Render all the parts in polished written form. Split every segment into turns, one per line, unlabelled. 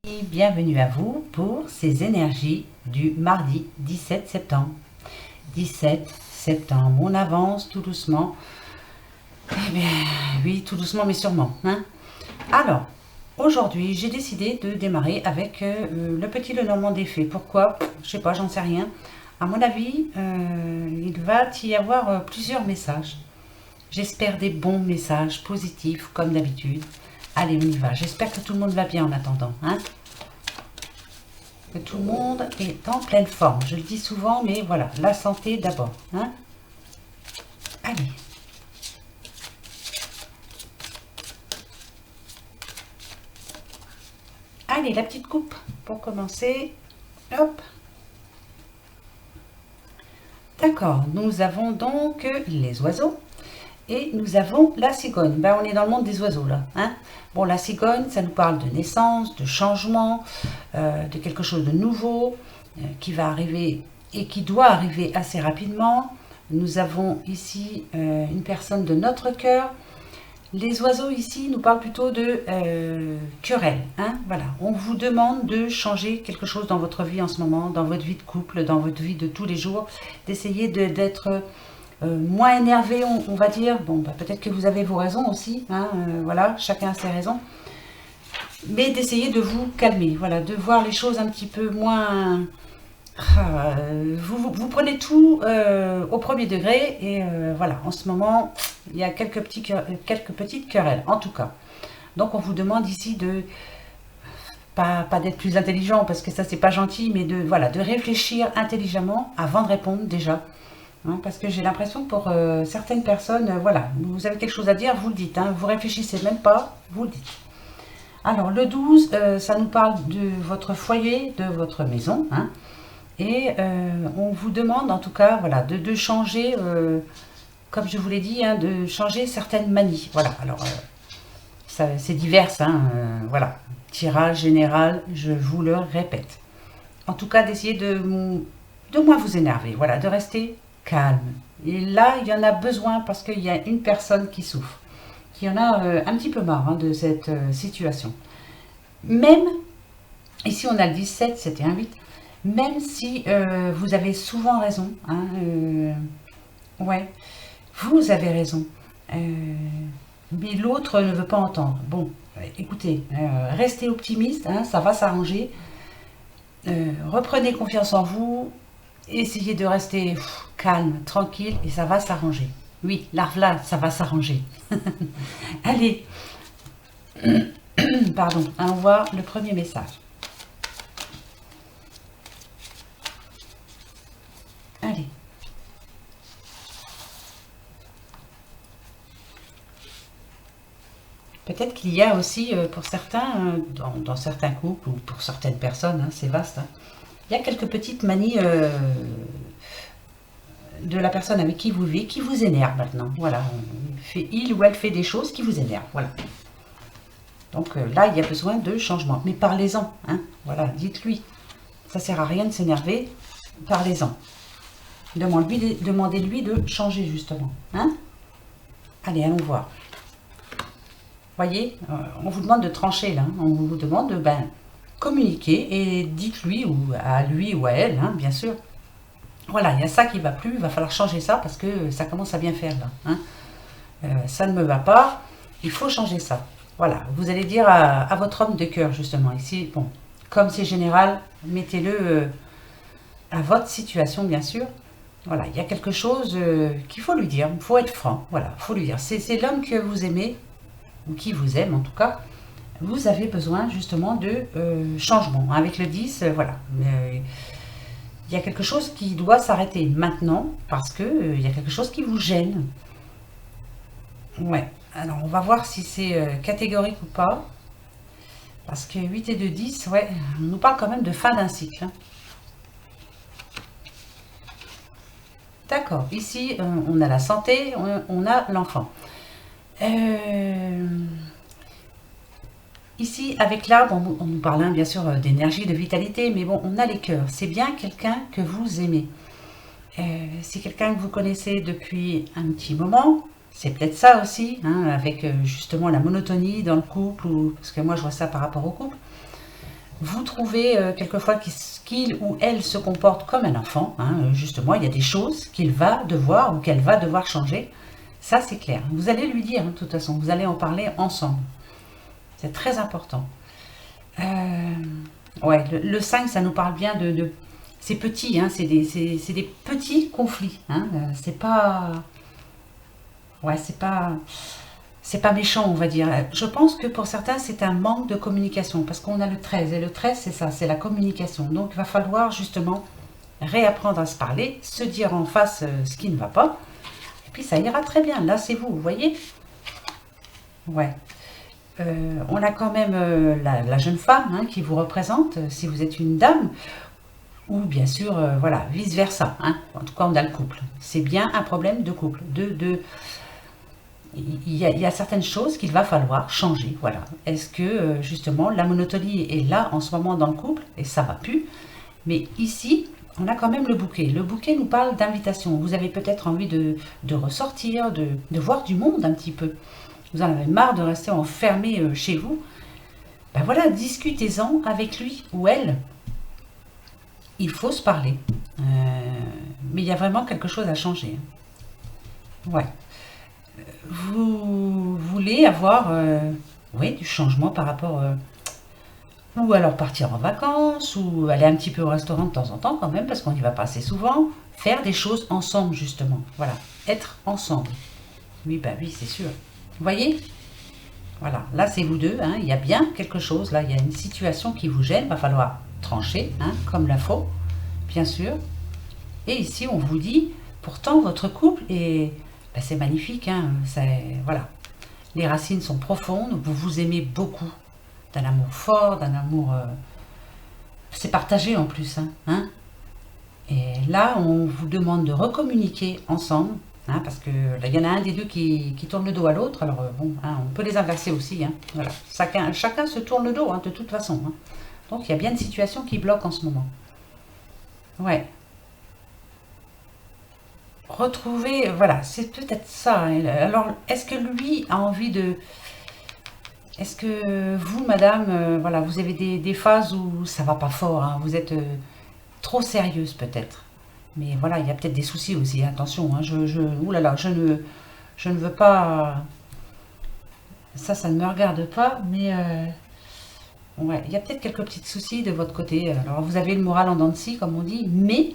Et bienvenue à vous pour ces énergies du mardi 17 septembre. 17 septembre, on avance tout doucement. Eh bien, oui, tout doucement mais sûrement. Hein. Alors, aujourd'hui, j'ai décidé de démarrer avec le petit Lenormand des Fées. Pourquoi? Je sais pas, j'en sais rien. À mon avis, il va y avoir plusieurs messages. J'espère des bons messages positifs, comme d'habitude. Allez, on y va. J'espère que tout le monde va bien en attendant. Hein, que tout le monde est en pleine forme. Je le dis souvent, mais voilà, la santé d'abord. Hein, allez. Allez, la petite coupe pour commencer. Hop. D'accord, nous avons donc les oiseaux. Et nous avons la cigogne. Ben, on est dans le monde des oiseaux là. Hein. Bon, la cigogne, ça nous parle de naissance, de changement, de quelque chose de nouveau qui va arriver et qui doit arriver assez rapidement. Nous avons ici une personne de notre cœur. Les oiseaux ici nous parlent plutôt de querelle. Hein. Voilà. On vous demande de changer quelque chose dans votre vie en ce moment, dans votre vie de couple, dans votre vie de tous les jours, d'essayer d'être moins énervé, on va dire. Bon, bah, peut-être que vous avez vos raisons aussi, hein, voilà, chacun a ses raisons. Mais d'essayer de vous calmer, voilà, de voir les choses un petit peu moins... vous prenez tout au premier degré et voilà, en ce moment, il y a quelques petites querelles, en tout cas. Donc on vous demande ici de... Pas d'être plus intelligent, parce que ça, c'est pas gentil, mais de, voilà, de réfléchir intelligemment avant de répondre déjà. Hein, parce que j'ai l'impression que pour certaines personnes, voilà, vous avez quelque chose à dire, vous le dites, hein, vous réfléchissez même pas, vous le dites. Alors le 12, ça nous parle de votre foyer, de votre maison, hein, et on vous demande en tout cas, voilà, de changer, comme je vous l'ai dit, hein, de changer certaines manies. Voilà, alors c'est divers, hein, voilà, tirage général, je vous le répète. En tout cas, d'essayer de moins vous énerver, voilà, de rester calme. Et là, il y en a besoin parce qu'il y a une personne qui souffre, qui en a un petit peu marre, hein, de cette situation. Même, ici on a le 17, c'était un 8, même si vous avez souvent raison, hein, ouais, vous avez raison, mais l'autre ne veut pas entendre. Bon, écoutez, restez optimiste, hein, ça va s'arranger. Reprenez confiance en vous, essayez de rester calme, tranquille et ça va s'arranger. Oui, là, ça va s'arranger. Allez, pardon, on voit le premier message. Allez. Peut-être qu'il y a aussi, pour certains, dans certains couples ou pour certaines personnes, hein, c'est vaste, hein, il y a quelques petites manies de la personne avec qui vous vivez qui vous énerve maintenant. Voilà, il ou elle fait des choses qui vous énervent. Voilà. Donc là, il y a besoin de changement. Mais parlez-en. Hein, voilà, dites-lui. Ça sert à rien de s'énerver. Parlez-en. Demandez-lui de changer justement. Hein, allez, allons voir. Voyez, on vous demande de trancher là. On vous demande de communiquer et dites-lui ou à lui ou à elle, hein, bien sûr. Voilà, il y a ça qui ne va plus, il va falloir changer ça parce que ça commence à bien faire là. Hein. Ça ne me va pas, il faut changer ça. Voilà, vous allez dire à votre homme de cœur justement. Ici, bon, comme c'est général, mettez-le à votre situation bien sûr. Voilà, il y a quelque chose qu'il faut lui dire, il faut être franc. Voilà, il faut lui dire. C'est l'homme que vous aimez, ou qui vous aime en tout cas. Vous avez besoin justement de changement. Avec le 10, voilà. Il y a quelque chose qui doit s'arrêter maintenant parce que il y a quelque chose qui vous gêne. Ouais, alors on va voir si c'est catégorique ou pas. Parce que 8 et 2, 10, ouais, on nous parle quand même de fin d'un cycle. Hein. D'accord, ici on a la santé, on a l'enfant. Ici, avec l'arbre, on nous parle hein, bien sûr d'énergie, de vitalité, mais bon, on a les cœurs. C'est bien quelqu'un que vous aimez. C'est quelqu'un que vous connaissez depuis un petit moment. C'est peut-être ça aussi, hein, avec justement la monotonie dans le couple, parce que moi je vois ça par rapport au couple. Vous trouvez quelquefois qu'il ou elle se comporte comme un enfant. Hein, justement, il y a des choses qu'il va devoir ou qu'elle va devoir changer. Ça, c'est clair. Vous allez lui dire, hein, de toute façon, vous allez en parler ensemble. C'est très important. Ouais, le 5, ça nous parle bien de c'est petit, hein, c'est des petits conflits. Hein, c'est pas... Ouais, c'est pas méchant, on va dire. Je pense que pour certains, c'est un manque de communication, parce qu'on a le 13, et le 13, c'est ça, c'est la communication. Donc, il va falloir justement réapprendre à se parler, se dire en face ce qui ne va pas, et puis ça ira très bien. Là, c'est vous, vous voyez? Ouais. On a quand même la jeune femme hein, qui vous représente, si vous êtes une dame, ou bien sûr, voilà, vice-versa. Hein. En tout cas, on a le couple. C'est bien un problème de couple, il y a certaines choses qu'il va falloir changer. Voilà. Est-ce que justement la monotonie est là en ce moment dans le couple et ça va plus. Mais ici, on a quand même le bouquet. Le bouquet nous parle d'invitation. Vous avez peut-être envie de ressortir, de voir du monde un petit peu. Vous en avez marre de rester enfermé chez vous. Ben voilà, discutez-en avec lui ou elle. Il faut se parler. Mais il y a vraiment quelque chose à changer. Ouais. Vous voulez avoir oui, du changement par rapport... ou alors partir en vacances, ou aller un petit peu au restaurant de temps en temps quand même, parce qu'on y va pas assez souvent. Faire des choses ensemble, justement. Voilà, être ensemble. Oui, bah oui, c'est sûr. Vous voyez? Voilà, là c'est vous deux, hein. Il y a bien quelque chose, là, il y a une situation qui vous gêne, il va falloir trancher, hein, comme la faut, bien sûr. Et ici, on vous dit, pourtant, votre couple est... ben, c'est magnifique, hein, voilà. Les racines sont profondes, vous vous aimez beaucoup, d'un amour fort, d'un amour... c'est partagé en plus, hein. Et là, on vous demande de recommuniquer ensemble, hein, parce que là, il y en a un des deux qui tourne le dos à l'autre, alors bon, hein, on peut les inverser aussi, hein, voilà. Chacun se tourne le dos, hein, de toute façon. Hein. Donc, il y a bien une situation qui bloque en ce moment. Ouais. Retrouver, voilà, c'est peut-être ça. Alors, est-ce que lui a envie de... Est-ce que vous, madame, voilà, vous avez des phases où ça va pas fort, hein, vous êtes trop sérieuse peut-être. Mais voilà, il y a peut-être des soucis aussi, attention, hein, ouh là là, je ne veux pas... Ça ne me regarde pas, mais ouais, il y a peut-être quelques petits soucis de votre côté. Alors, vous avez le moral en dents de scie, comme on dit, mais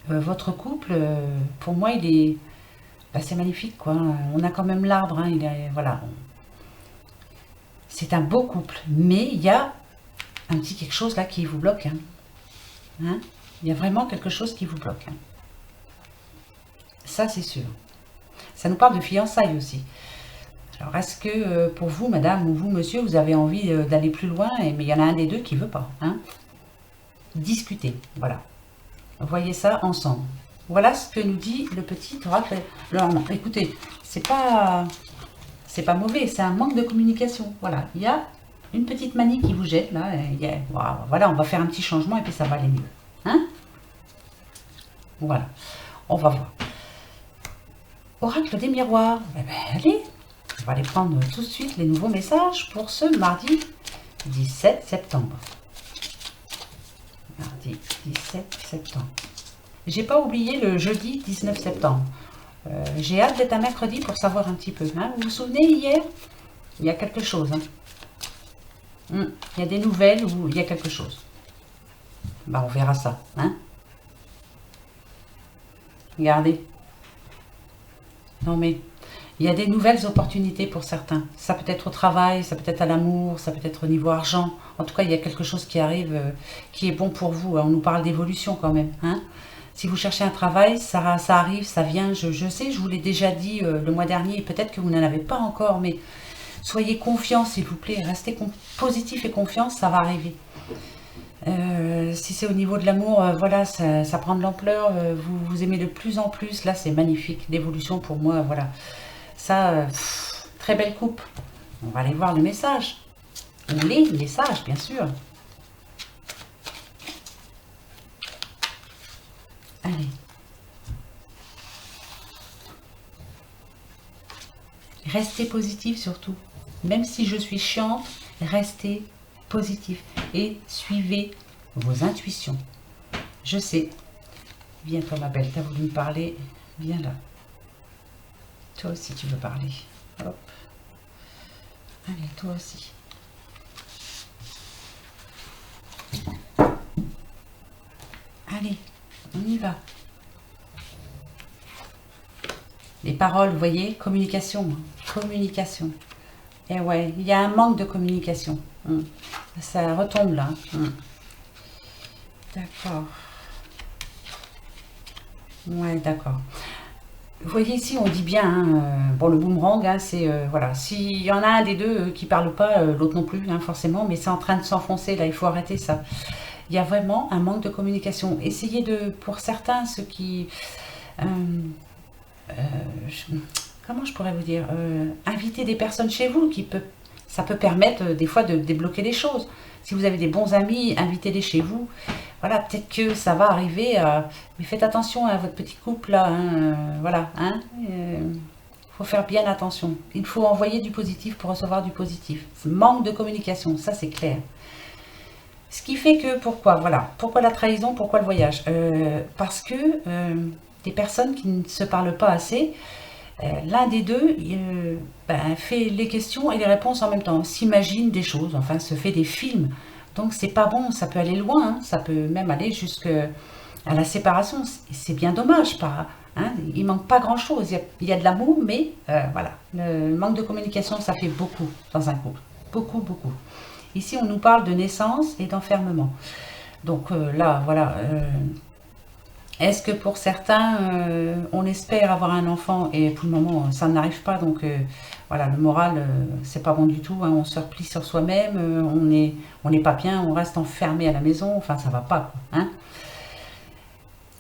votre couple, pour moi, il est... bah, c'est magnifique, quoi. On a quand même l'arbre, hein, il est... Voilà. C'est un beau couple, mais il y a un petit quelque chose là qui vous bloque. Hein. Hein, il y a vraiment quelque chose qui vous bloque. Hein. Ça, c'est sûr. Ça nous parle de fiançailles aussi. Alors, est-ce que pour vous, madame, ou vous, monsieur, vous avez envie d'aller plus loin, mais il y en a un des deux qui ne veut pas. Hein. Discutez, voilà. Voyez ça ensemble. Voilà ce que nous dit le petit oracle. Alors, non, écoutez, c'est pas mauvais, c'est un manque de communication. Voilà, il y a une petite manie qui vous jette là. Voilà, on va faire un petit changement et puis ça va aller mieux. Hein? Voilà, on va voir. Oracle des miroirs. Eh ben, allez, on va aller prendre tout de suite les nouveaux messages pour ce mardi 17 septembre. Mardi 17 septembre. J'ai pas oublié le jeudi 19 septembre. J'ai hâte d'être un mercredi pour savoir un petit peu. Hein. Vous vous souvenez, hier, il y a quelque chose. Hein. Il y a des nouvelles ou il y a quelque chose. Bah, on verra ça. Hein. Regardez. Non mais, il y a des nouvelles opportunités pour certains. Ça peut être au travail, ça peut être à l'amour, ça peut être au niveau argent. En tout cas, il y a quelque chose qui arrive, qui est bon pour vous. On nous parle d'évolution quand même. Hein. Si vous cherchez un travail, ça arrive, ça vient. Je sais, je vous l'ai déjà dit le mois dernier. Peut-être que vous n'en avez pas encore, mais soyez confiants, s'il vous plaît. Restez positif et confiant, ça va arriver. Si c'est au niveau de l'amour, voilà, ça prend de l'ampleur. Vous aimez de plus en plus. Là, c'est magnifique. L'évolution pour moi, voilà. Ça, très belle coupe. On va aller voir le message. Ou les messages, bien sûr. Allez. Restez positif surtout. Même si je suis chiante, restez positif. et suivez vos intuitions. Je sais. Viens toi ma belle, tu as voulu me parler. Viens là. Toi aussi tu veux parler. Hop. Allez, toi aussi. Allez, on y va. Les paroles, vous voyez, communication. Communication. Et ouais, il y a un manque de communication. Ça retombe là. D'accord. Ouais, d'accord. Vous voyez ici, on dit bien, bon, le boomerang, c'est, voilà, s'il y en a un des deux qui parle pas, l'autre non plus, forcément, mais c'est en train de s'enfoncer, là, il faut arrêter ça. Il y a vraiment un manque de communication. Essayez de, pour certains, ceux qui... comment je pourrais vous dire, inviter des personnes chez vous, ça peut permettre des fois de débloquer des choses. Si vous avez des bons amis, invitez-les chez vous. Voilà, peut-être que ça va arriver, mais faites attention à votre petit couple là, voilà, faut faire bien attention. Il faut envoyer du positif pour recevoir du positif. Manque de communication, ça c'est clair. Ce qui fait que, pourquoi, voilà, pourquoi la trahison, pourquoi le voyage, parce que des personnes qui ne se parlent pas assez, l'un des deux fait les questions et les réponses en même temps, s'imagine des choses, enfin se fait des films. Donc c'est pas bon, ça peut aller loin, ça peut même aller jusqu'à la séparation. C'est bien dommage, il manque pas grand chose, il y a de l'amour, mais voilà, le manque de communication, ça fait beaucoup dans un couple, beaucoup, beaucoup. Ici on nous parle de naissance et d'enfermement. Donc là, voilà, est-ce que pour certains, on espère avoir un enfant et pour le moment ça n'arrive pas, donc voilà, le moral, c'est pas bon du tout, on se replie sur soi-même, on n'est pas bien, on reste enfermé à la maison, enfin ça va pas, quoi,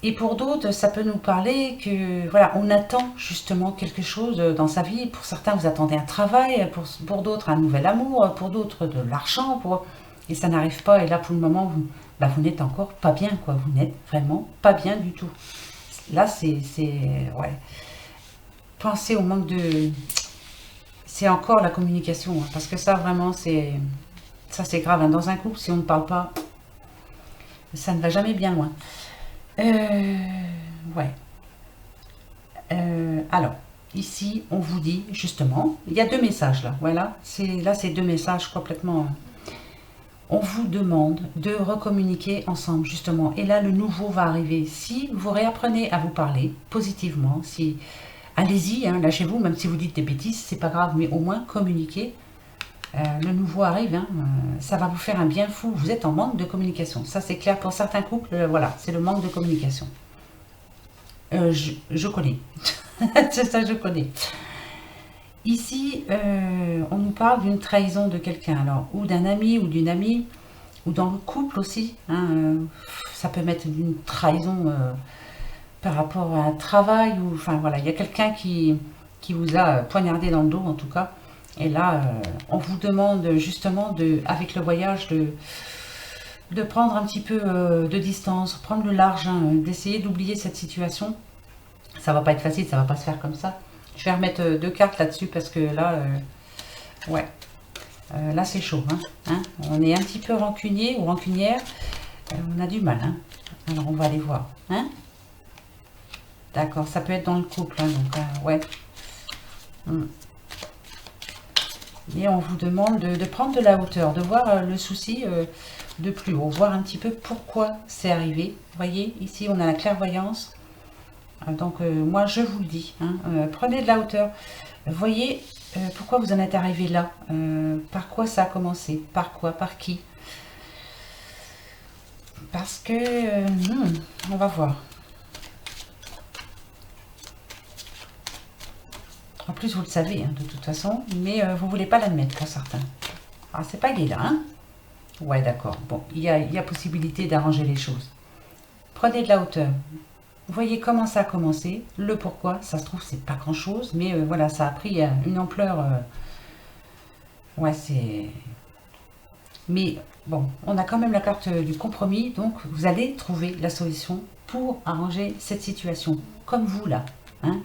Et pour d'autres, ça peut nous parler que, voilà, on attend justement quelque chose dans sa vie. Pour certains, vous attendez un travail, pour d'autres, un nouvel amour, pour d'autres, de l'argent, et ça n'arrive pas, et là, pour le moment, vous n'êtes encore pas bien, quoi, vous n'êtes vraiment pas bien du tout. Là, ouais. Pensez au manque de... C'est encore la communication, parce que ça, vraiment, c'est grave. Dans un couple, si on ne parle pas, ça ne va jamais bien loin. Ouais. Alors, ici, on vous dit, justement, il y a 2 messages, là, voilà. Là, c'est 2 messages complètement... On vous demande de recommuniquer ensemble, justement. Et là, le nouveau va arriver. Si vous réapprenez à vous parler positivement, allez-y, lâchez-vous, même si vous dites des bêtises, c'est pas grave, mais au moins communiquez. Le nouveau arrive, ça va vous faire un bien fou. Vous êtes en manque de communication. Ça, c'est clair pour certains couples, voilà, c'est le manque de communication. Je connais. C'est ça, je connais. Ici, on nous parle d'une trahison de quelqu'un, alors, ou d'un ami, ou d'une amie, ou dans le couple aussi. Ça peut mettre d'une trahison par rapport à un travail, ou, enfin voilà, il y a quelqu'un qui vous a poignardé dans le dos, en tout cas. Et là, on vous demande justement, avec le voyage, de prendre un petit peu de distance, prendre le large, d'essayer d'oublier cette situation. Ça va pas être facile, ça va pas se faire comme ça. Je vais remettre 2 cartes là-dessus parce que là, ouais, là c'est chaud. On est un petit peu rancunier ou rancunière, on a du mal. Alors on va aller voir. D'accord, ça peut être dans le couple, donc ouais. Et on vous demande de prendre de la hauteur, de voir le souci de plus haut, voir un petit peu pourquoi c'est arrivé. Vous voyez, ici on a la clairvoyance. Donc moi je vous le dis, prenez de la hauteur. Voyez pourquoi vous en êtes arrivé là, par quoi ça a commencé, par quoi, par qui. Parce que, on va voir. En plus, vous le savez, de toute façon, mais vous ne voulez pas l'admettre pour certains. Alors, c'est pas gai là, Ouais, d'accord. Bon, il y a possibilité d'arranger les choses. Prenez de la hauteur. Vous voyez comment ça a commencé, le pourquoi. Ça se trouve, c'est pas grand-chose, mais voilà, ça a pris une ampleur. Ouais, c'est... Mais bon, on a quand même la carte du compromis, donc vous allez trouver la solution pour arranger cette situation. Comme vous, là.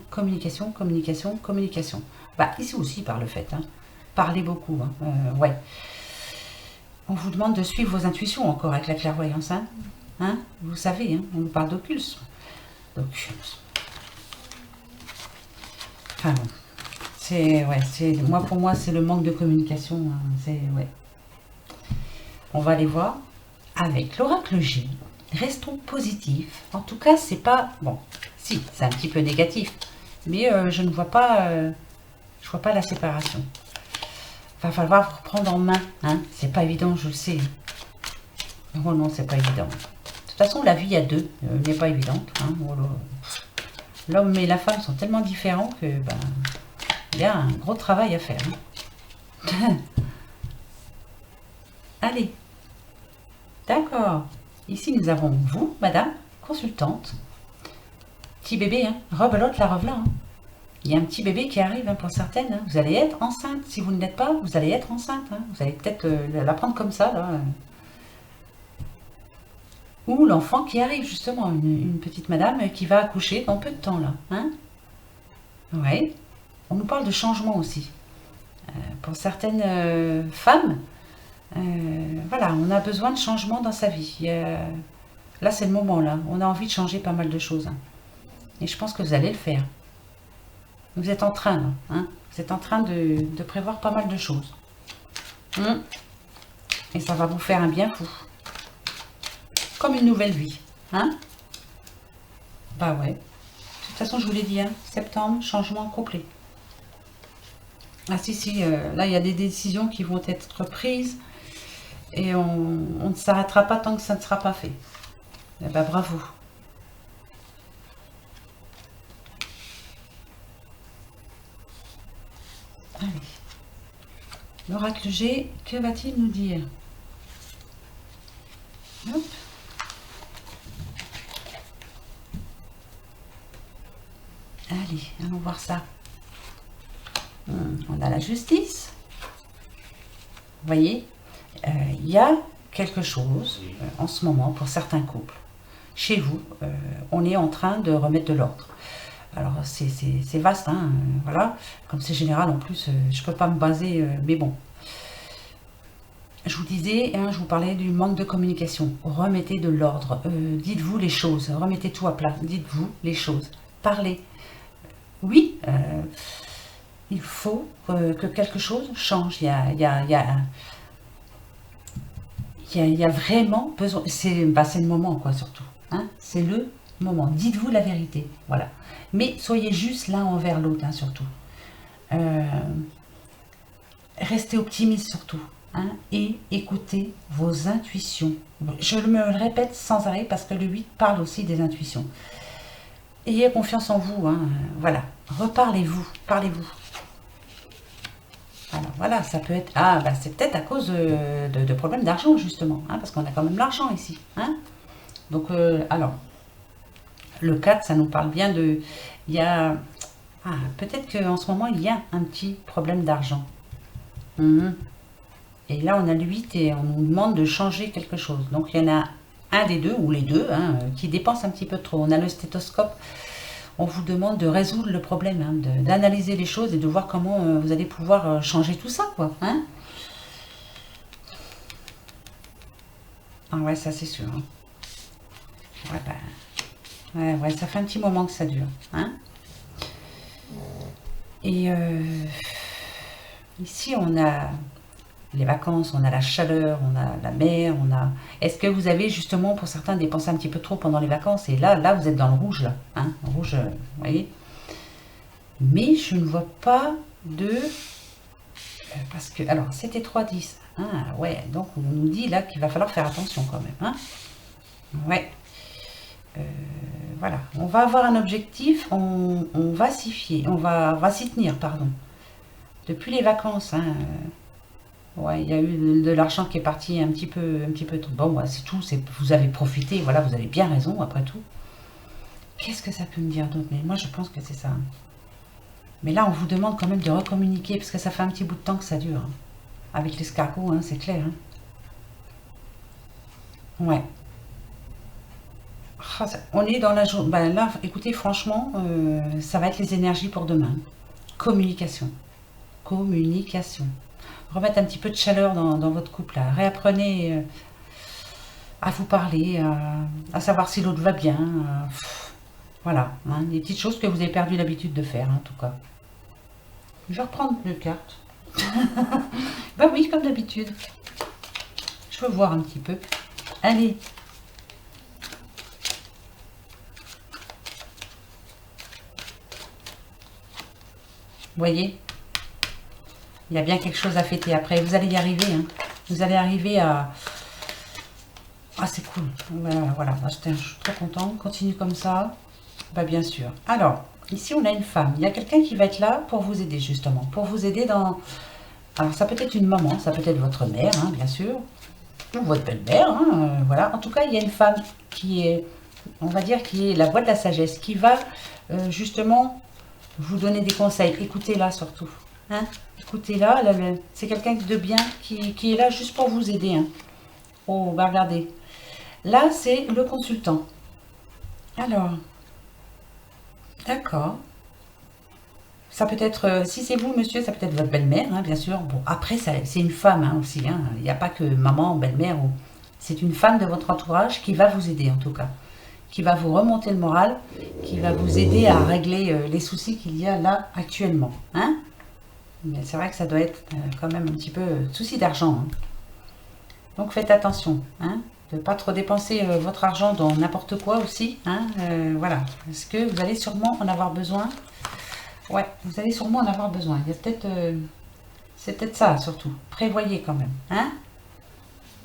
Communication, communication, communication. Bah, ici aussi, par le fait. Parlez beaucoup. Ouais. On vous demande de suivre vos intuitions encore avec la clairvoyance. Hein, vous savez, hein, on nous parle d'occultes. Enfin bon. Moi, pour moi, c'est le manque de communication. Hein, ouais. On va aller voir avec l'oracle J. Restons positifs. En tout cas, c'est pas... Bon, si, c'est un petit peu négatif. Mais je ne vois pas... je vois pas la séparation. Va falloir reprendre en main. Hein. C'est pas évident, je le sais. Oh non, c'est pas évident. De toute façon, la vie à deux n'est pas évidente. Hein. L'homme et la femme sont tellement différents que... Ben, il y a un gros travail à faire. Hein. Allez. D'accord. Ici, nous avons vous, madame, consultante. Petit bébé, hein. Rebelote, la revelin. Hein. Il y a un petit bébé qui arrive, hein, pour certaines. Hein. Vous allez être enceinte. Si vous ne l'êtes pas, vous allez être enceinte. Hein. Vous allez peut-être la prendre comme ça, là. Ou l'enfant qui arrive, justement. Une petite madame qui va accoucher dans peu de temps, là. Hein. Oui. On nous parle de changement aussi. Pour certaines femmes, voilà, on a besoin de changement dans sa vie. Là, c'est le moment, là. On a envie de changer pas mal de choses. Hein. Et je pense que vous allez le faire. Vous êtes en train, là, hein. Vous êtes en train de prévoir pas mal de choses. Et ça va vous faire un bien fou. Comme une nouvelle vie. Hein. Bah ouais. De toute façon, je vous l'ai dit, hein, septembre, changement complet. Ah si, là, il y a des décisions qui vont être prises. Et on ne s'arrêtera pas tant que ça ne sera pas fait. Eh ben, bravo. Allez. L'oracle G, que va-t-il nous dire? Hop. Allez, allons voir ça. On a la justice. Vous voyez, il y a quelque chose en ce moment pour certains couples. Chez vous, on est en train de remettre de l'ordre. Alors, c'est vaste, hein, voilà. Comme c'est général, en plus, je ne peux pas me baser, mais bon. Je vous disais, hein, je vous parlais du manque de communication. Remettez de l'ordre. Dites-vous les choses. Remettez tout à plat. Dites-vous les choses. Parlez. Oui, il faut que quelque chose change. Il y a vraiment besoin. C'est le moment, quoi, surtout. Hein, c'est le moment. Dites-vous la vérité. Voilà. Mais soyez juste l'un envers l'autre, hein, surtout. Restez optimiste, surtout. Hein, et écoutez vos intuitions. Je me le répète sans arrêt parce que le 8 parle aussi des intuitions. Ayez confiance en vous. Hein, voilà. Reparlez-vous. Parlez-vous. Alors voilà, ça peut être... Ah, bah, c'est peut-être à cause de problèmes d'argent, justement. Hein, parce qu'on a quand même l'argent ici. Hein. Donc, alors, le 4, ça nous parle bien de... Il y a... Ah, peut-être qu'en ce moment, il y a un petit problème d'argent. Et là, on a le 8 et on nous demande de changer quelque chose. Donc, il y en a un des deux, ou les deux, hein, qui dépensent un petit peu trop. On a le stéthoscope. On vous demande de résoudre le problème, hein, d'analyser les choses et de voir comment vous allez pouvoir changer tout ça, quoi. Hein. Ah ouais, ça c'est sûr. Hein. Ouais, ben, ouais, ça fait un petit moment que ça dure. Hein. Et ici, on a les vacances, on a la chaleur, on a la mer, on a... Est-ce que vous avez justement, pour certains, dépensé un petit peu trop pendant les vacances? Et là, vous êtes dans le rouge, là. Hein, rouge, vous voyez. Mais je ne vois pas de... parce que... Alors, c'était 3-10. Ah, ouais, donc on nous dit là qu'il va falloir faire attention quand même. Hein. Ouais. Voilà. On va avoir un objectif, on va s'y fier, on va s'y tenir, pardon. Depuis les vacances, hein... Ouais, il y a eu de l'argent qui est parti un petit peu trop. Bon, ouais, c'est tout, vous avez profité, voilà, vous avez bien raison, après tout. Qu'est-ce que ça peut me dire d'autre? Mais moi, je pense que c'est ça. Mais là, on vous demande quand même de recommuniquer, parce que ça fait un petit bout de temps que ça dure. Hein. Avec l'escargot, hein, c'est clair. Hein. Ouais. Ah, on est dans la journée. Ben là, écoutez, franchement, ça va être les énergies pour demain. Communication. Communication. remettre un petit peu de chaleur dans votre couple. Là. Réapprenez à vous parler, à savoir si l'autre va bien. Voilà, hein, des petites choses que vous avez perdu l'habitude de faire, en tout cas. Je vais reprendre deux cartes. Bah oui, comme d'habitude. Je veux voir un petit peu. Allez. Vous voyez, il y a bien quelque chose à fêter après. Vous allez y arriver. Hein. Vous allez arriver à... Ah, c'est cool. Voilà. Bah, je suis trop contente. Continue comme ça. Bah, bien sûr. Alors, ici, on a une femme. Il y a quelqu'un qui va être là pour vous aider, justement. Pour vous aider dans... Alors, ça peut être une maman. Ça peut être votre mère, hein, bien sûr. Ou votre belle-mère. Hein, voilà. En tout cas, il y a une femme qui est... On va dire qui est la voix de la sagesse. Qui va, justement... vous donner des conseils. Écoutez-la surtout. Hein, écoutez-la. C'est quelqu'un de bien qui est là juste pour vous aider. Hein. Oh, bah regardez. Là, c'est le consultant. Alors, d'accord. Ça peut être, si c'est vous, monsieur, ça peut être votre belle-mère, hein, bien sûr. Bon, après, c'est une femme hein, aussi. Hein. Il n'y a pas que maman, belle-mère. C'est une femme de votre entourage qui va vous aider, en tout cas. Qui va vous remonter le moral, qui va vous aider à régler les soucis qu'il y a là actuellement. Hein, mais c'est vrai que ça doit être quand même un petit peu souci d'argent. Hein. Donc faites attention, hein, de ne pas trop dépenser votre argent dans n'importe quoi aussi. Hein, voilà, parce que vous allez sûrement en avoir besoin. Ouais, vous allez sûrement en avoir besoin. Il y a peut-être... c'est peut-être ça surtout. Prévoyez quand même. Hein.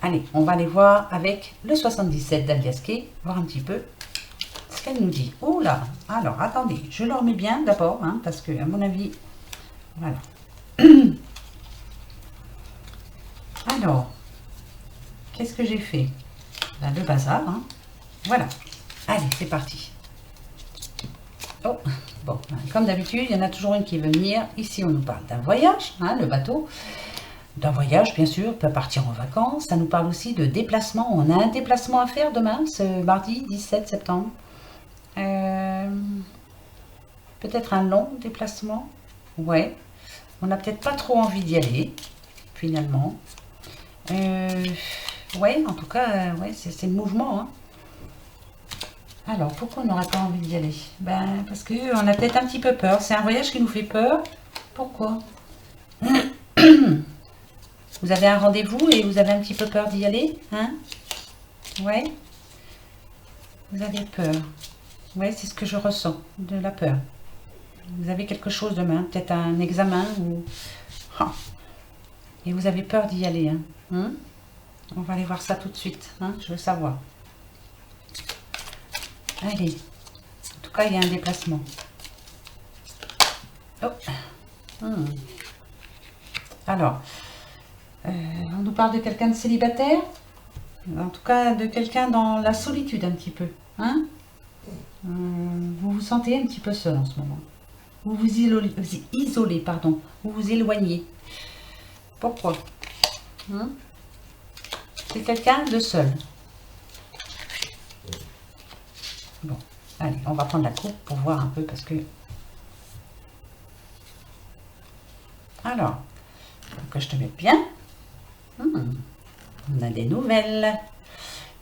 Allez, on va aller voir avec le 77 d'Aliaske, voir un petit peu ce qu'elle nous dit. Oh là, alors attendez, je le remets bien d'abord, hein, parce que à mon avis, voilà. Alors, qu'est-ce que j'ai fait? Là, le bazar, hein. Voilà. Allez, c'est parti. Oh, bon, comme d'habitude, il y en a toujours une qui veut venir. Ici, on nous parle d'un voyage, hein, le bateau. D'un voyage, bien sûr, peut partir en vacances. Ça nous parle aussi de déplacement. On a un déplacement à faire demain, ce mardi 17 septembre. Peut-être un long déplacement. Ouais. On n'a peut-être pas trop envie d'y aller, finalement. Ouais, en tout cas, ouais, c'est le mouvement. Hein. Alors, pourquoi on n'aurait pas envie d'y aller? Ben, parce qu'on a peut-être un petit peu peur. C'est un voyage qui nous fait peur. Pourquoi? Vous avez un rendez-vous et vous avez un petit peu peur d'y aller, hein? Ouais. Vous avez peur. Ouais, c'est ce que je ressens, de la peur. Vous avez quelque chose demain, peut-être un examen ou... Oh. Et vous avez peur d'y aller, hein? On va aller voir ça tout de suite, hein? Je veux savoir. Allez. En tout cas, il y a un déplacement. Oh. Alors... on nous parle de quelqu'un de célibataire, en tout cas de quelqu'un dans la solitude un petit peu. Hein, vous vous sentez un petit peu seul en ce moment. Vous vous isolez, pardon. Vous vous éloignez. Pourquoi? C'est quelqu'un de seul. Bon, allez, on va prendre la coupe pour voir un peu parce que... Alors, que je te mette bien. On a des nouvelles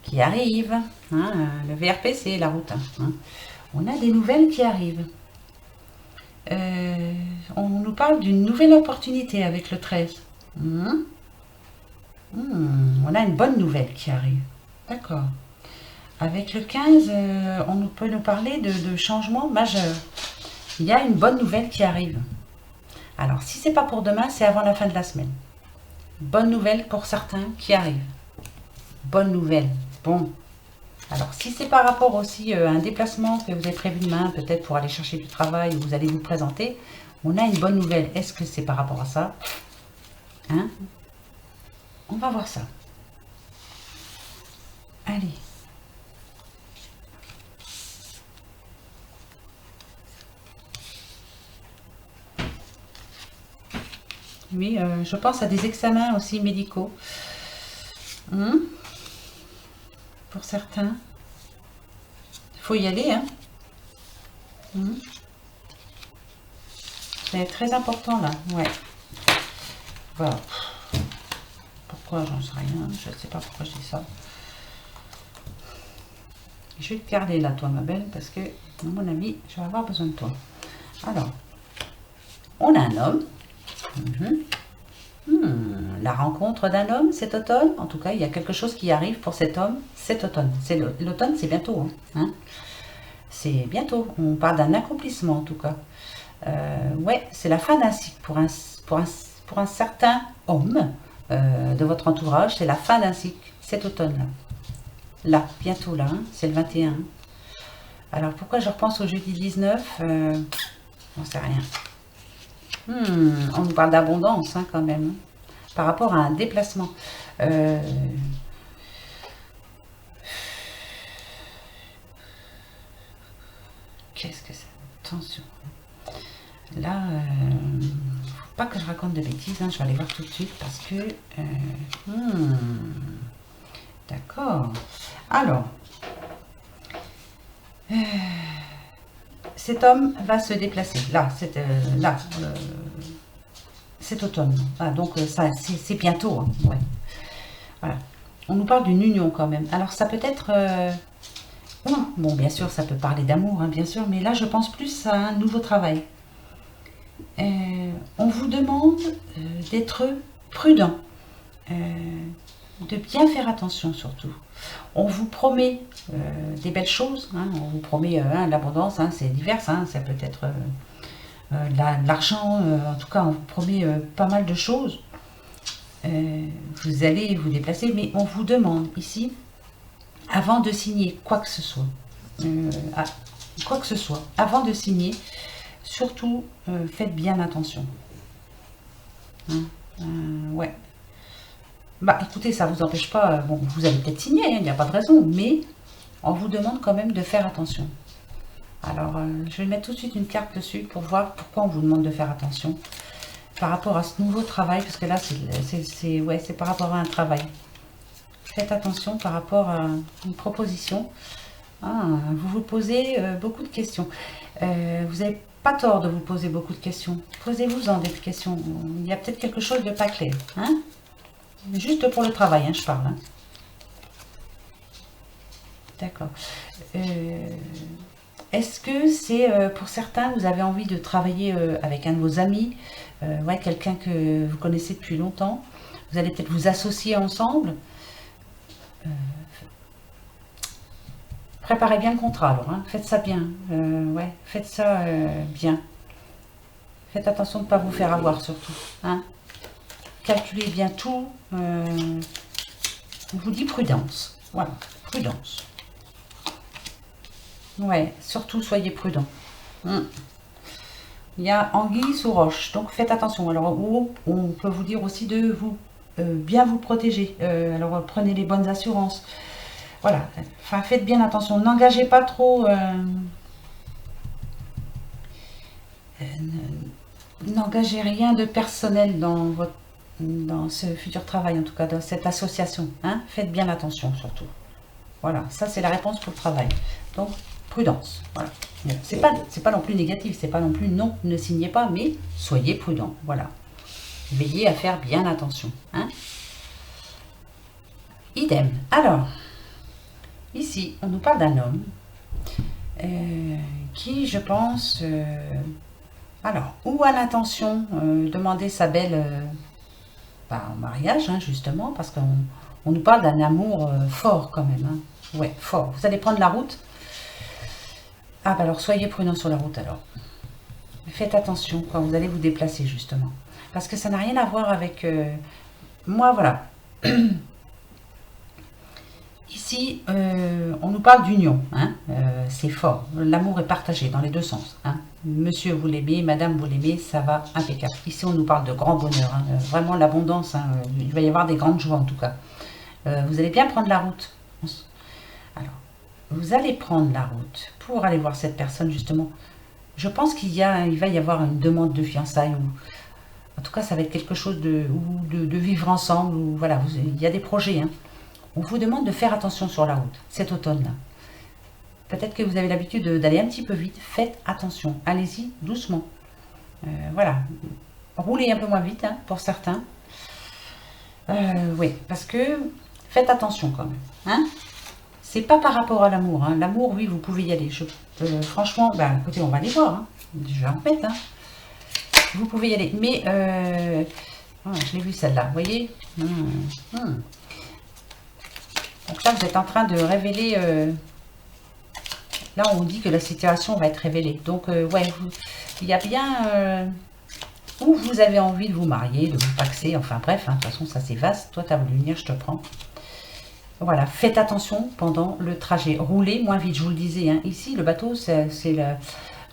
qui arrivent. Hein, le VRP, c'est la route. Hein. On a des nouvelles qui arrivent. On nous parle d'une nouvelle opportunité avec le 13. On a une bonne nouvelle qui arrive. D'accord. Avec le 15, on peut nous parler de changements majeurs. Il y a une bonne nouvelle qui arrive. Alors, si c'est pas pour demain, c'est avant la fin de la semaine. Bonne nouvelle pour certains qui arrivent. Bonne nouvelle. Bon. Alors, si c'est par rapport aussi à un déplacement que vous avez prévu demain, peut-être pour aller chercher du travail ou vous allez vous présenter, on a une bonne nouvelle. Est-ce que c'est par rapport à ça? Hein? On va voir ça. Allez. Oui, je pense à des examens aussi médicaux. Pour certains. Il faut y aller. Hein. C'est très important là. Ouais. Voilà. pourquoi, j'en sais rien. Je ne sais pas pourquoi je dis ça. Je vais te garder là, toi, ma belle, parce que, à mon avis, je vais avoir besoin de toi. Alors, on a un homme. La rencontre d'un homme cet automne. En tout cas, il y a quelque chose qui arrive pour cet homme cet automne. L'automne, c'est bientôt. Hein. C'est bientôt. On parle d'un accomplissement, en tout cas. Ouais, c'est la fin d'un cycle pour un certain homme de votre entourage. C'est la fin d'un cycle cet automne-là. Là, bientôt là. Hein, c'est le 21. Alors, pourquoi je repense au jeudi 19 j'en sais rien. On nous parle d'abondance hein, quand même, par rapport à un déplacement. Qu'est-ce que c'est? Attention. Là, faut pas que je raconte de bêtises, hein, je vais aller voir tout de suite parce que... D'accord. Alors, cet homme va se déplacer. Là, cet automne. Ah, donc, ça, c'est bientôt. Hein, ouais. Voilà. On nous parle d'une union quand même. Alors, ça peut être... bon, bien sûr, ça peut parler d'amour, hein, bien sûr, mais là, je pense plus à un nouveau travail. On vous demande d'être prudent, de bien faire attention surtout. On vous promet des belles choses, hein, on vous promet l'abondance, hein, c'est divers, hein, ça peut être de l'argent, en tout cas on vous promet pas mal de choses. Vous allez vous déplacer, mais on vous demande ici, avant de signer quoi que ce soit, avant de signer, surtout faites bien attention. Hein, ouais. Bah écoutez, ça ne vous empêche pas, bon, vous allez peut-être signer, il n'y a pas de raison, mais on vous demande quand même de faire attention. Alors, je vais mettre tout de suite une carte dessus pour voir pourquoi on vous demande de faire attention par rapport à ce nouveau travail, parce que là, c'est par rapport à un travail. Faites attention par rapport à une proposition. Vous vous posez beaucoup de questions. Vous n'avez pas tort de vous poser beaucoup de questions. Posez-vous-en des questions. Il y a peut-être quelque chose de pas clair. Hein? Juste pour le travail, hein, je parle. Hein. D'accord. Est-ce que c'est pour certains, vous avez envie de travailler avec un de vos amis, ouais, quelqu'un que vous connaissez depuis longtemps, vous allez peut-être vous associer ensemble. Préparez bien le contrat alors, hein. Faites ça bien, ouais, faites ça bien. Faites attention de ne pas vous faire avoir surtout. Hein. Calculez bien tout. On vous dit prudence. Voilà, prudence. Ouais, surtout soyez prudent. Il y a anguille sous roche, donc faites attention. Alors, on peut vous dire aussi de vous bien vous protéger. Alors, prenez les bonnes assurances. Voilà, enfin, faites bien attention. N'engagez pas trop... n'engagez rien de personnel dans ce futur travail, en tout cas dans cette association. Hein. Faites bien attention surtout. Voilà, ça c'est la réponse pour le travail. Donc, prudence. Voilà. C'est pas non plus négatif, c'est pas non plus non, ne signez pas, mais soyez prudent. Voilà. Veillez à faire bien attention. Hein. Idem. Alors, ici, on nous parle d'un homme qui, je pense, alors, ou a l'intention de demander sa belle en mariage, hein, justement, parce qu'on nous parle d'un amour fort quand même. Hein. Ouais, fort. Vous allez prendre la route. Ah, bah alors, soyez prudent sur la route alors. Faites attention quand vous allez vous déplacer, justement. Parce que ça n'a rien à voir avec... moi, voilà. Ici, on nous parle d'union, hein, c'est fort. L'amour est partagé dans les deux sens. Hein. Monsieur, vous l'aimez, madame, vous l'aimez, ça va impeccable. Ici, on nous parle de grand bonheur, hein, vraiment l'abondance. Hein, il va y avoir des grandes joies en tout cas. Vous allez bien prendre la route. Alors, vous allez prendre la route pour aller voir cette personne justement. Je pense il va y avoir une demande de fiançailles ou en tout cas, ça va être quelque chose de vivre ensemble. Ou voilà, il y a des projets. Hein. On vous demande de faire attention sur la route, cet automne-là. Peut-être que vous avez l'habitude d'aller un petit peu vite. Faites attention. Allez-y doucement. Voilà. Roulez un peu moins vite, hein, pour certains. Oui, parce que faites attention quand même. Hein. C'est pas par rapport à l'amour. Hein. L'amour, oui, vous pouvez y aller. Franchement, bah, écoutez, on va les voir. Hein. Je vais en mettre. Hein. Vous pouvez y aller. Mais, je l'ai vu celle-là, vous voyez. Donc là, vous êtes en train de révéler... là, on dit que la situation va être révélée. Donc, ouais, il y a bien... ou vous avez envie de vous marier, de vous paxer. Enfin, bref, hein, de toute façon, ça, c'est vaste. Toi, tu as voulu venir, je te prends. Voilà, faites attention pendant le trajet. Roulez moins vite, je vous le disais. Hein. Ici, le bateau, c'est le...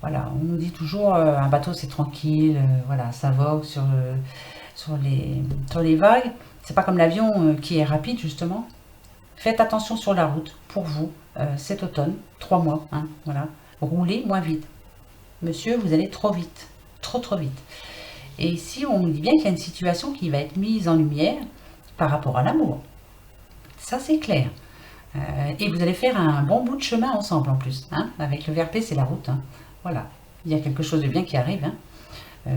Voilà, on nous dit toujours, un bateau, c'est tranquille. Voilà, ça vogue sur les vagues. C'est pas comme l'avion qui est rapide, justement. Faites attention sur la route, pour vous, cet automne, 3 mois, hein, voilà. Roulez moins vite. Monsieur, vous allez trop vite, trop vite. Et ici, on nous dit bien qu'il y a une situation qui va être mise en lumière par rapport à l'amour. Ça, c'est clair. Et vous allez faire un bon bout de chemin ensemble, en plus. Hein, avec le VRP, c'est la route. Hein. Voilà, il y a quelque chose de bien qui arrive. Hein.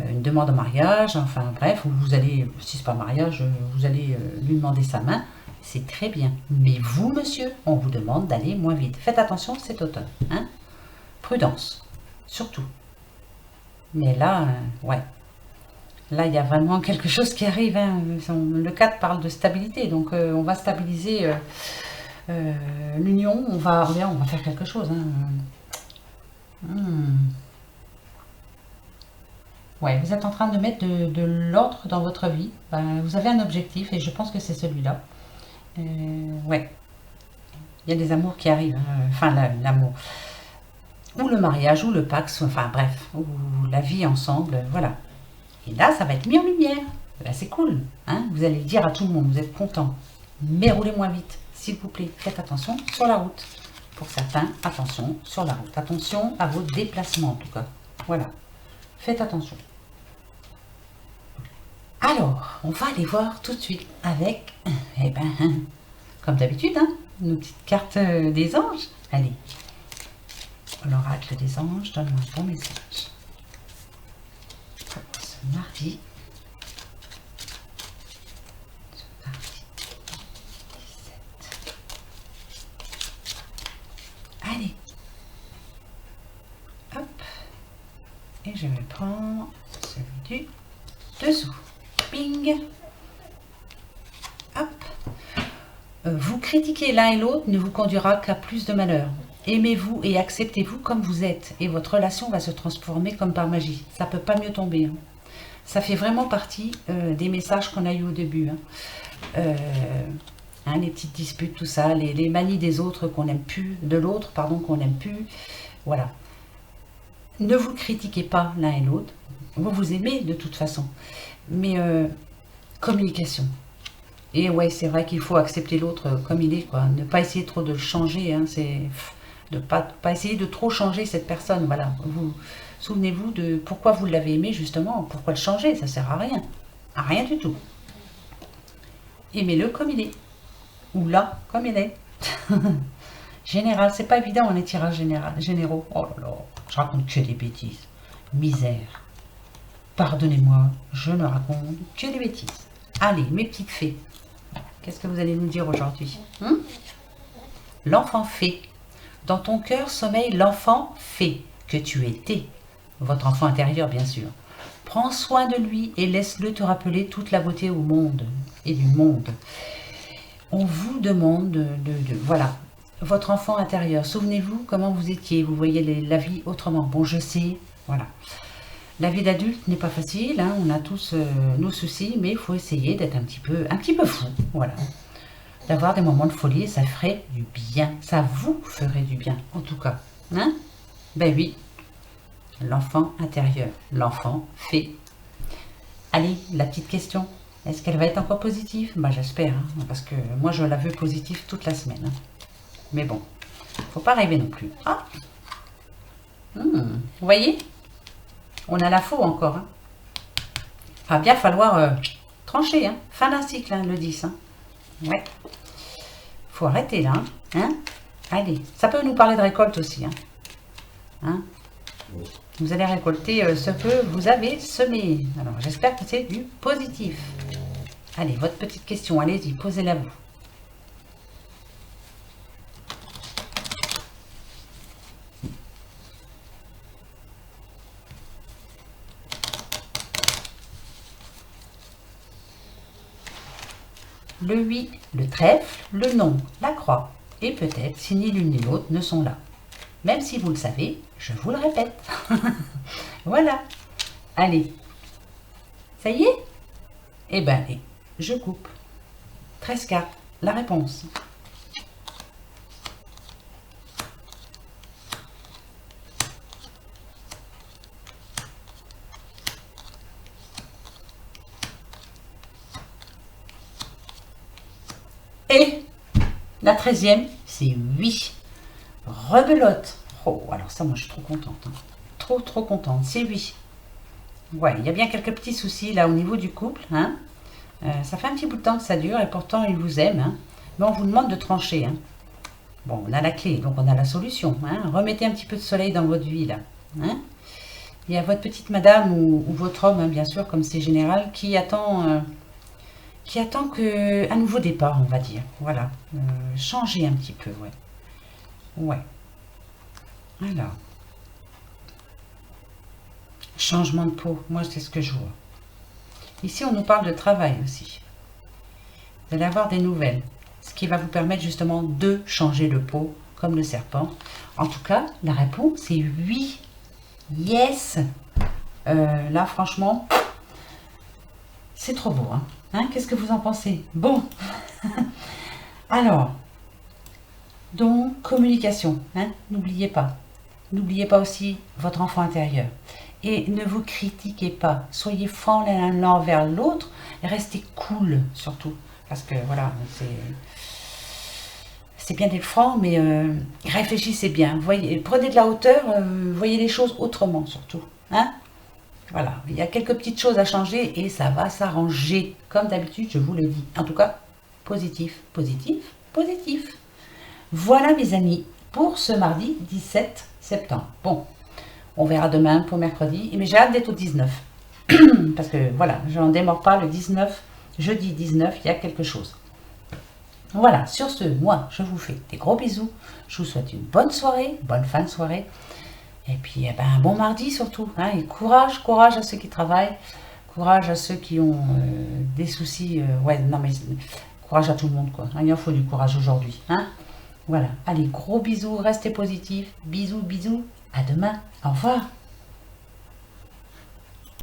Une demande en mariage, enfin bref, vous allez, si c'est pas mariage, vous allez lui demander sa main. C'est très bien. Mais vous, monsieur, on vous demande d'aller moins vite. Faites attention cet automne. Hein. Prudence, surtout. Mais là, ouais. Là, il y a vraiment quelque chose qui arrive. Hein. Le 4 parle de stabilité. Donc, on va stabiliser l'union. On va faire quelque chose. Hein. Ouais, vous êtes en train de mettre de l'ordre dans votre vie. Vous avez un objectif et je pense que c'est celui-là. Ouais. Il y a des amours qui arrivent. Hein. Enfin, l'amour. Ou le mariage, ou le pax. Enfin, bref. Ou la vie ensemble. Voilà. Et là, ça va être mis en lumière. Là, c'est cool. Hein, vous allez le dire à tout le monde. Vous êtes content. Mais roulez moins vite. S'il vous plaît, faites attention sur la route. Pour certains, attention sur la route. Attention à vos déplacements, en tout cas. Voilà. Faites attention. Alors, on va aller voir tout de suite avec, comme d'habitude, hein, nos petites cartes des anges. Allez. L'oracle des anges, donne-moi un bon message. Pour ce mardi. Mardi 17. Allez. Hop. Et je vais prendre celui du dessous. Bing. Hop. Vous critiquer l'un et l'autre ne vous conduira qu'à plus de malheur. Aimez-vous et acceptez-vous comme vous êtes. Et votre relation va se transformer comme par magie. Ça ne peut pas mieux tomber. Hein. Ça fait vraiment partie des messages qu'on a eu au début. Hein, les petites disputes, tout ça. Les manies des autres qu'on n'aime plus. De l'autre, pardon, qu'on n'aime plus. Voilà. Ne vous critiquez pas l'un et l'autre. Vous vous aimez de toute façon. Mais communication. Et ouais, c'est vrai qu'il faut accepter l'autre comme il est, quoi. Ne pas essayer trop de le changer, hein, c'est de pas essayer de trop changer cette personne, voilà. Vous souvenez-vous de pourquoi vous l'avez aimé, justement, pourquoi le changer, ça sert à rien du tout. Aimez-le comme il est, ou là, comme il est. Général, c'est pas évident, on est tirages généraux. Oh là là, je raconte que des bêtises. Misère. Pardonnez-moi, je ne raconte que des bêtises. Allez, mes petites fées. Qu'est-ce que vous allez nous dire aujourd'hui? L'enfant fée. Dans ton cœur sommeille l'enfant fée que tu étais. Votre enfant intérieur, bien sûr. Prends soin de lui et laisse-le te rappeler toute la beauté au monde et du monde. On vous demande voilà, votre enfant intérieur. Souvenez-vous comment vous étiez. Vous voyez la vie autrement. Bon, je sais, voilà. La vie d'adulte n'est pas facile, hein, on a tous nos soucis, mais il faut essayer d'être un petit peu fou, voilà. D'avoir des moments de folie, ça ferait du bien, ça vous ferait du bien, en tout cas. Hein? Ben oui, l'enfant intérieur, l'enfant fait. Allez, la petite question, est-ce qu'elle va être encore positive? Ben j'espère, hein, parce que moi je la veux positive toute la semaine. Hein. Mais bon, faut pas rêver non plus. Ah, vous voyez? On a la faux encore. Hein. Il va bien falloir trancher. Hein. Fin d'un cycle, hein, le 10. Hein. Ouais. Faut arrêter là. Hein. Allez. Ça peut nous parler de récolte aussi. Hein. Hein. Vous allez récolter ce que vous avez semé. Alors, j'espère que c'est du positif. Allez, votre petite question, allez-y, posez-la vous. Le oui, le trèfle, le non, la croix. Et peut-être si ni l'une ni l'autre ne sont là. Même si vous le savez, je vous le répète. Voilà. Allez. Ça y est? Eh ben, allez, je coupe. 13 cartes. La réponse. Et la 13e, c'est oui. Rebelote. Oh, alors ça, moi, je suis trop contente. Hein. Trop contente. C'est oui. Ouais, il y a bien quelques petits soucis là au niveau du couple. Hein. Ça fait un petit bout de temps que ça dure et pourtant il vous aime. Hein. Mais on vous demande de trancher. Hein. Bon, on a la clé, donc on a la solution. Hein. Remettez un petit peu de soleil dans votre vie là. Hein. Il y a votre petite madame ou votre homme, hein, bien sûr, comme c'est général, qui attend un nouveau départ, on va dire. Voilà. Changer un petit peu, ouais. Ouais. Alors. Changement de peau, moi c'est ce que je vois. Ici, on nous parle de travail aussi. Vous allez avoir des nouvelles, ce qui va vous permettre justement de changer de peau, comme le serpent. En tout cas, la réponse est oui. Yes. Là, franchement, c'est trop beau. Hein, qu'est-ce que vous en pensez? Bon. Alors, donc, communication. Hein, n'oubliez pas. N'oubliez pas aussi votre enfant intérieur. Et ne vous critiquez pas. Soyez francs l'un envers l'autre. Et restez cool, surtout. Parce que, voilà, c'est bien d'être franc, mais réfléchissez bien. Voyez, prenez de la hauteur, voyez les choses autrement, surtout. Hein? Voilà, il y a quelques petites choses à changer et ça va s'arranger. Comme d'habitude, je vous le dis. En tout cas, positif, positif, positif. Voilà, mes amis, pour ce mardi 17 septembre. Bon. On verra demain pour mercredi. Mais j'ai hâte d'être au 19. Parce que voilà, je n'en démords pas le 19. Jeudi 19, il y a quelque chose. Voilà, sur ce, moi, je vous fais des gros bisous. Je vous souhaite une bonne soirée, bonne fin de soirée. Et puis, eh ben, un bon mardi surtout. Hein, et courage à ceux qui travaillent. Courage à ceux qui ont des soucis. Ouais, non mais courage à tout le monde, quoi. Il en faut du courage aujourd'hui. Hein. Voilà, allez, gros bisous, restez positifs. Bisous, bisous. À demain. Au revoir.